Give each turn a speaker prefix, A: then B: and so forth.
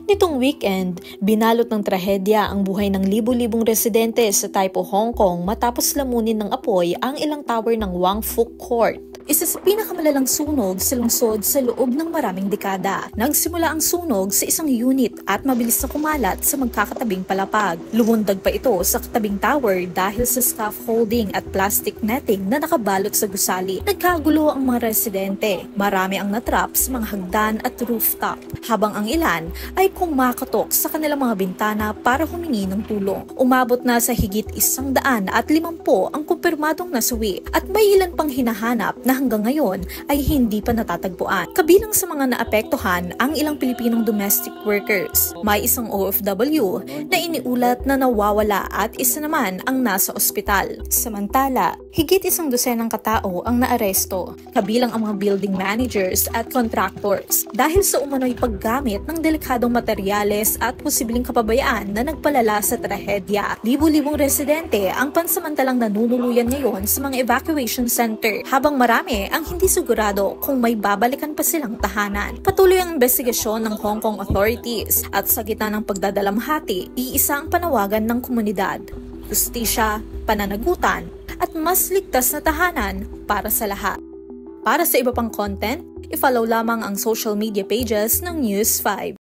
A: Nitong weekend, binalot ng trahedya ang buhay ng libu-libong residente sa Taipo, Hong Kong matapos lamunin ng apoy ang ilang tower ng Wang Fuk Court. Isa sa pinakamalalang sunog sa lungsod sa loob ng maraming dekada. Nagsimula ang sunog sa isang unit at mabilis na kumalat sa magkakatabing palapag. Lumundag pa ito sa katabing tower dahil sa scaffolding at plastic netting na nakabalot sa gusali. Nagkagulo ang mga residente. Marami ang natrap sa mga hagdan at rooftop, habang ang ilan ay kumakatok sa kanilang mga bintana para humingi ng tulong. Umabot na sa higit 150 ang kumpirmadong nasawi at may ilan pang hinahanap na hanggang ngayon ay hindi pa natatagpuan. Kabilang sa mga naapektuhan ang ilang Pilipinong domestic workers. May isang OFW na iniulat na nawawala at isa naman ang nasa ospital. Samantala, higit 100 katao ang naaresto, kabilang ang mga building managers at contractors dahil sa umano'y paggamit ng delikadong materyales at posibleng kapabayaan na nagpalala sa trahedya. Libu-libong residente ang pansamantalang nanunuluyan ngayon sa mga evacuation center, habang marami ang hindi sigurado kung may babalikan pa silang tahanan. Patuloy ang investigasyon ng Hong Kong authorities at sa gitna ng pagdadalamhati, iisa ang panawagan ng komunidad: hustisya, pananagutan, at mas ligtas na tahanan para sa lahat. Para sa iba pang content, i-follow lamang ang social media pages ng News 5.